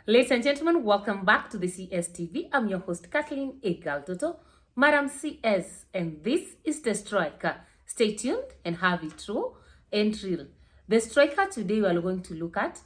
Ladies and gentlemen, welcome back to the CSTV. I'm your host, Kathleen Egaltoto, Madam CS, and this is The Striker. Stay tuned and have it true and real. The Striker today, we are going to look at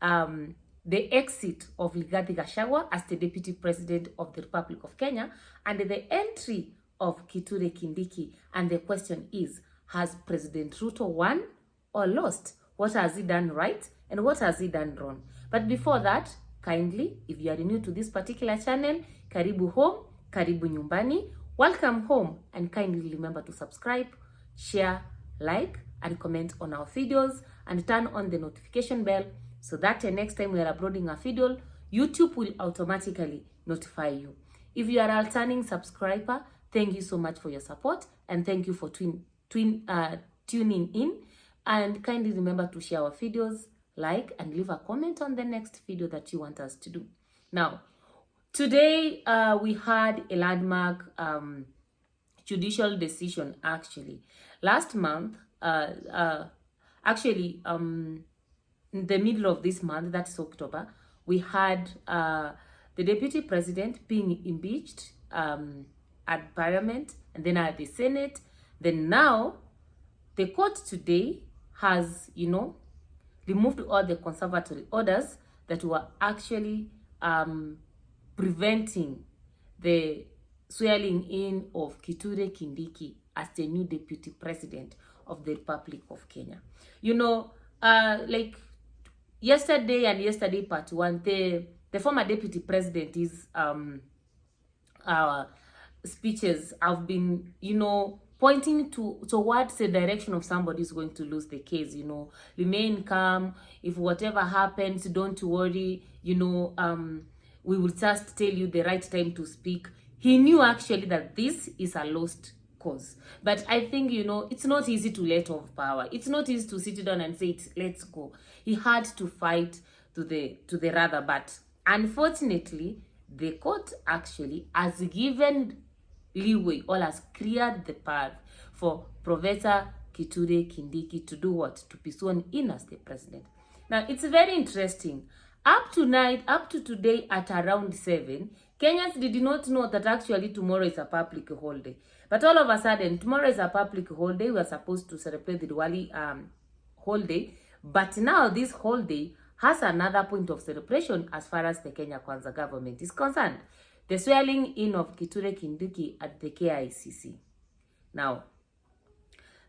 the exit of Gachagua as the Deputy President of the Republic of Kenya and the entry of Kithure Kindiki. And the question is, has President Ruto won or lost? What has he done right and what has he done wrong? But before that, kindly, if you are new to this particular channel, karibu home, karibu nyumbani, welcome home, and kindly remember to subscribe, share, like, and comment on our videos, and turn on the notification bell so that the next time we are uploading a video, YouTube will automatically notify you. If you are a returning subscriber, thank you so much for your support, and thank you for tuning in, and kindly remember to share our videos, like, and leave a comment on the next video that you want us to do. Now, today we had a landmark judicial decision actually. Last month, in the middle of this month, that's October, we had the deputy president being impeached at Parliament and then at the Senate. Then now, the court today has, removed all the conservatory orders that were actually preventing the swearing in of Kithure Kindiki as the new deputy president of the Republic of Kenya. Like yesterday and yesterday part one, the former deputy president is speeches have been, pointing towards the direction of somebody is going to lose the case. Remain calm. If whatever happens, don't worry. We will just tell you the right time to speak. He knew actually that this is a lost cause. But I think, it's not easy to let off power. It's not easy to sit down and say, let's go. He had to fight to the rather. But unfortunately, the court actually has given leeway or has cleared the path for Professor Kithure Kindiki to do what? To be sworn in as the president. Now, it's very interesting. Up to today at around 7, Kenyans did not know that actually tomorrow is a public holiday. But all of a sudden, tomorrow is a public holiday. We are supposed to celebrate the Diwali holiday. But now this holiday has another point of celebration as far as the Kenya Kwanza government is concerned. The swearing in of Kithure Kindiki at the KICC. Now,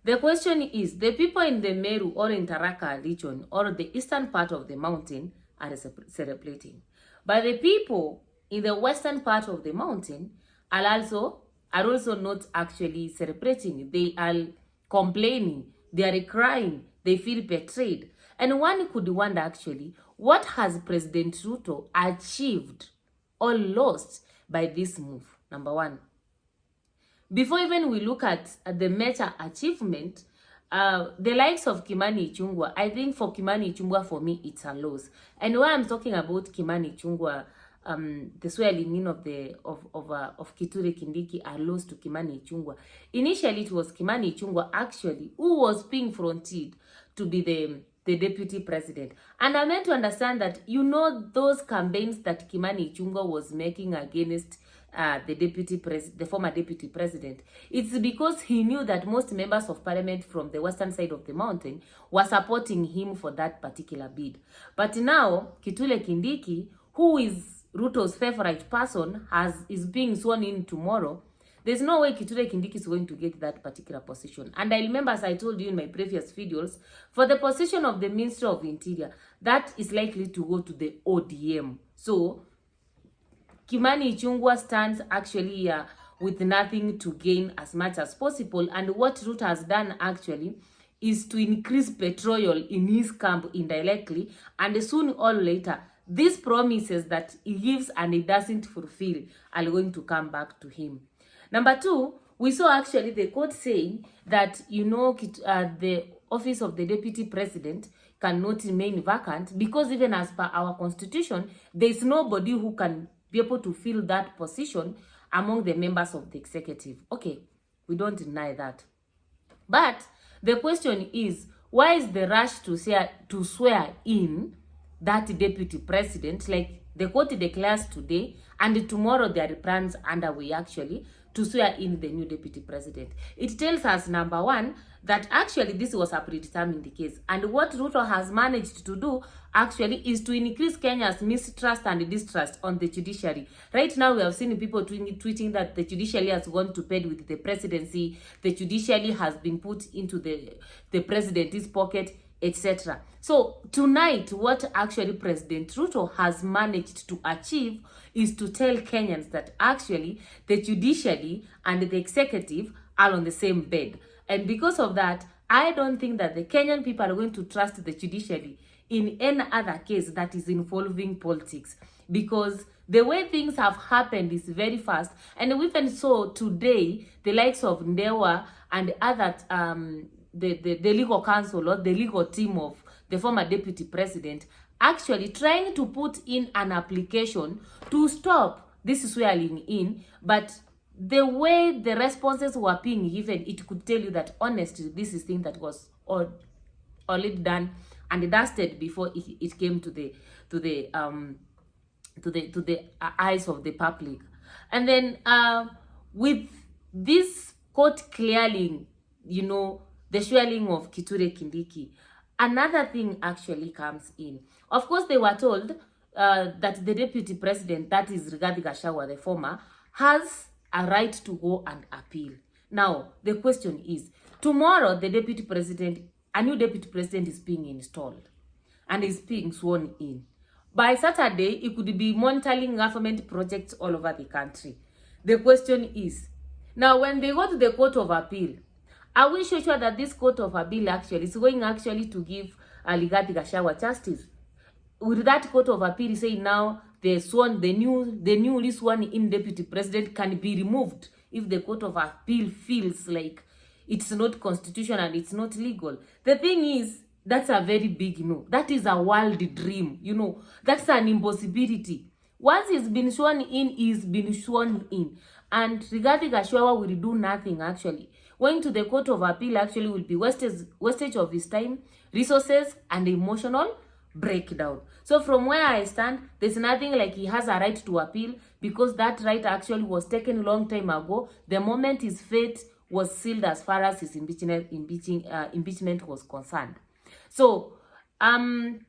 the question is, the people in the Meru or in Tharaka region or the eastern part of the mountain are celebrating. But the people in the western part of the mountain are also not actually celebrating. They are complaining, they are crying, they feel betrayed. And one could wonder actually, what has President Ruto achieved or lost by this move? Number one, before even we look at the major achievement, the likes of Kimani Ichung'wah, I think for Kimani Ichung'wah, for me, it's a loss. And why I'm talking about Kimani Ichung'wah, the swearing in of Kithure Kindiki are loss to Kimani Ichung'wah. Initially, it was Kimani Ichung'wah actually who was being fronted to be the deputy president. And I meant to understand that, those campaigns that Kimani Ichung'wah was making against the former deputy president, it's because he knew that most members of parliament from the western side of the mountain were supporting him for that particular bid. But now, Kithure Kindiki, who is Ruto's favorite person, is being sworn in tomorrow. There's no way Kithure Kindiki is going to get that particular position. And I remember, as I told you in my previous videos, for the position of the Minister of Interior, that is likely to go to the ODM. So, Kimani Ichung'wah stands actually with nothing to gain as much as possible. And what Ruto has done actually is to increase betrayal in his camp indirectly. And soon or later, these promises that he gives and he doesn't fulfill are going to come back to him. Number two, we saw actually the court saying that, the office of the deputy president cannot remain vacant because even as per our constitution, there is nobody who can be able to fill that position among the members of the executive. Okay, we don't deny that. But the question is, why is the rush to swear in that deputy president? Like, The court declares today, and tomorrow there are plans underway actually to swear in the new deputy president. It tells us, number one, that actually this was a predetermined case. And what Ruto has managed to do actually is to increase Kenya's mistrust and distrust on the judiciary. Right now we have seen people tweeting that the judiciary has gone to bed with the presidency, the judiciary has been put into the president's pocket, etc. So tonight, what actually President Ruto has managed to achieve is to tell Kenyans that actually the judiciary and the executive are on the same bed. And because of that, I don't think that the Kenyan people are going to trust the judiciary in any other case that is involving politics, because the way things have happened is very fast. And we even saw today the likes of Ndewa and other the legal counsel or the legal team of the former deputy president actually trying to put in an application to stop this swearing in. But the way the responses were being given, it could tell you that honestly this is thing that was already done and dusted before it came to the eyes of the public. And then with this court clearing, the swearing of Kithure Kindiki, another thing actually comes in. Of course, they were told that the deputy president, that is Rigathi Gachagua, the former, has a right to go and appeal. Now, the question is, tomorrow the deputy president, a new deputy president is being installed and is being sworn in. By Saturday, it could be monitoring government projects all over the country. The question is, now when they go to the Court of Appeal, are we sure that this Court of Appeal actually is going actually to give Rigathi Gachagua justice? Will that Court of Appeal say now the newly sworn in deputy president can be removed if the Court of Appeal feels like it's not constitutional and it's not legal? The thing is, that's a very big no. That is a wild dream, That's an impossibility. Once he's been sworn in, he's been sworn in. And Rigathi Gachagua will do nothing actually. Going to the Court of Appeal actually will be wastage of his time, resources, and emotional breakdown. So from where I stand, there's nothing like he has a right to appeal, because that right actually was taken a long time ago, the moment his fate was sealed as far as his impeachment was concerned. So, on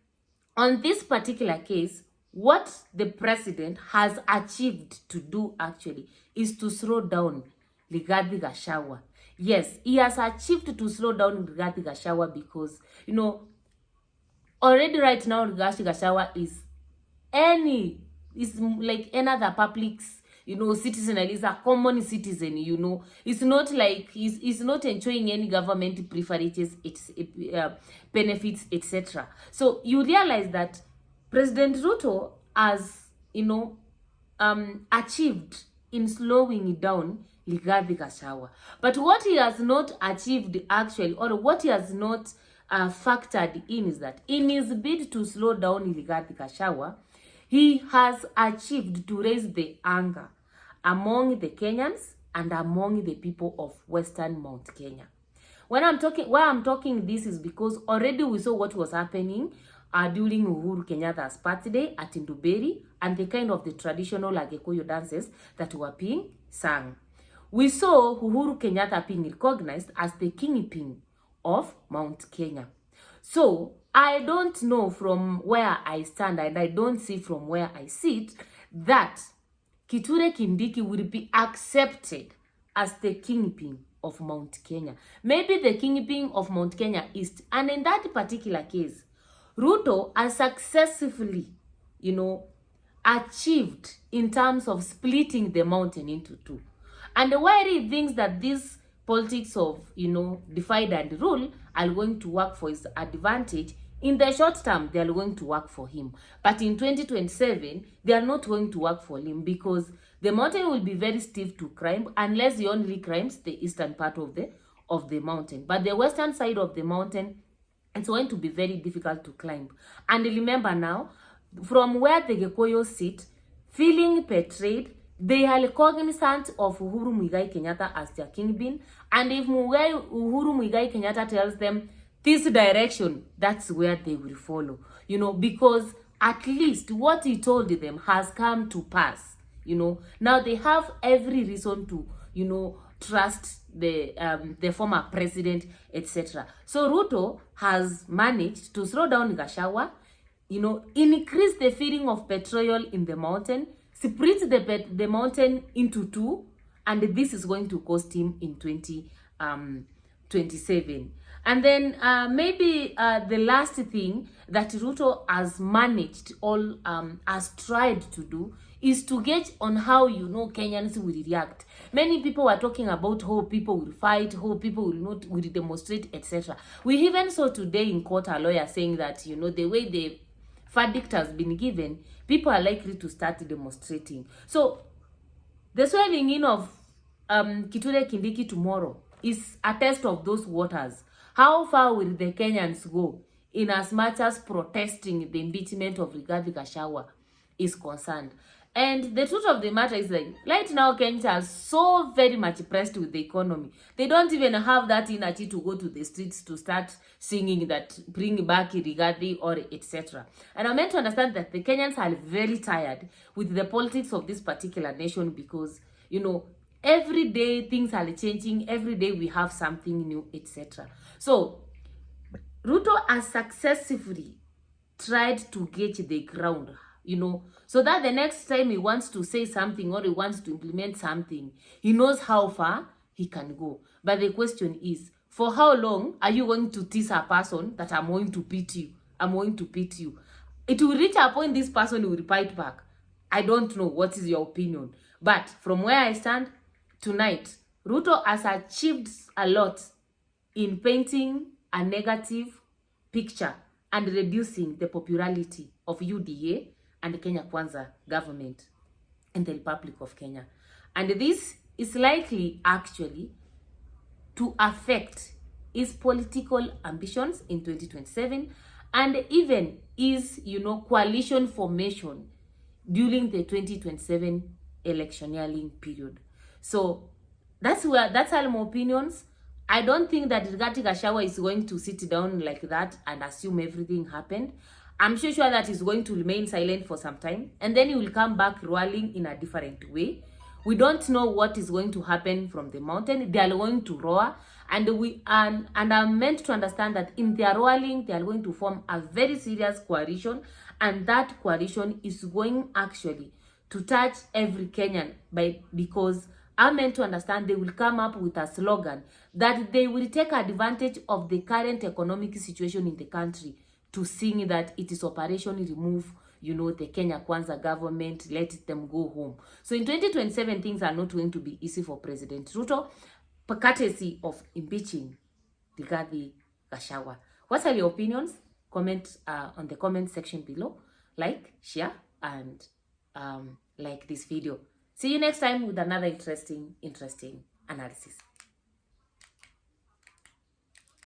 this particular case, what the president has achieved to do actually is to slow down Rigathi Gachagua. Yes, he has achieved to slow down Rigathi Gachagua because, already right now Rigathi Gachagua is like any other public's, citizen. He's a common citizen, It's not like he's not enjoying any government privileges, benefits, etc. So you realize that President Ruto has, achieved in slowing down Rigathi Gachagua. But what he has not achieved actually, or what he has not factored in, is that in his bid to slow down Rigathi Gachagua, he has achieved to raise the anger among the Kenyans and among the people of Western Mount Kenya. Why I'm talking this is because already we saw what was happening during Uhuru Kenyatta's birthday at Nduberi, and the kind of the traditional Agikuyu dances that were being sung. We saw Uhuru Kenyatta being recognized as the kingpin of Mount Kenya. So I don't know from where I stand, and I don't see from where I sit, that Kithure Kindiki will be accepted as the kingpin of Mount Kenya. Maybe the kingpin of Mount Kenya East. And in that particular case, Ruto has successfully, achieved in terms of splitting the mountain into two. And while he thinks that this politics of, divide and rule are going to work for his advantage, in the short term, they are going to work for him. But in 2027, they are not going to work for him, because the mountain will be very steep to climb, unless he only climbs the eastern part of the mountain. But the western side of the mountain, it's going to be very difficult to climb. And remember now, from where the Gikuyu sit, feeling betrayed, they are cognizant of Uhuru Muigai Kenyatta as their kingpin. And if Uhuru Muigai Kenyatta tells them this direction, that's where they will follow. Because at least what he told them has come to pass. Now they have every reason to, trust the former president, etc. So Ruto has managed to slow down Gachagua, increase the feeding of petroleum in the mountain, split the mountain into two, and this is going to cost him in 2027. And then maybe the last thing that Ruto has managed, has tried to do, is to get on how Kenyans will react. Many people were talking about how people will fight, how people will demonstrate, etc. We even saw today in court a lawyer saying that the way the verdict has been given, people are likely to start demonstrating. So the swearing in of Kithure Kindiki tomorrow is a test of those waters. How far will the Kenyans go in as much as protesting the impeachment of Rigathi Gachagua is concerned? And the truth of the matter is that right now Kenyans are so very much pressed with the economy. They don't even have that energy to go to the streets to start singing that bring back Rigathi or etc. And I'm meant to understand that the Kenyans are very tired with the politics of this particular nation because, every day things are changing. Every day we have something new, etc. So Ruto has successfully tried to gauge the ground, so that the next time he wants to say something or he wants to implement something, he knows how far he can go. But the question is, for how long are you going to tease a person that I'm going to beat you? I'm going to beat you. It will reach a point this person will fight back. I don't know what is your opinion. But from where I stand, tonight, Ruto has achieved a lot in painting a negative picture and reducing the popularity of UDA and Kenya Kwanza government in the Republic of Kenya. And this is likely actually to affect his political ambitions in 2027 and even his, coalition formation during the 2027 electioneering period. So that's all my opinions. I don't think that Rigathi Gachagua is going to sit down like that and assume everything happened. I'm sure that he's going to remain silent for some time and then he will come back rolling in a different way. We don't know what is going to happen from the mountain. They are going to roar, and I'm meant to understand that in their roaring, they are going to form a very serious coalition, and that coalition is going actually to touch every Kenyan because I'm meant to understand they will come up with a slogan that they will take advantage of the current economic situation in the country to sing that it is Operation Remove, the Kenya Kwanza government, let them go home. So in 2027, things are not going to be easy for President Ruto, courtesy of impeaching Rigathi Gachagua. What are your opinions? Comment on the comment section below. Like, share, and like this video. See you next time with another interesting analysis.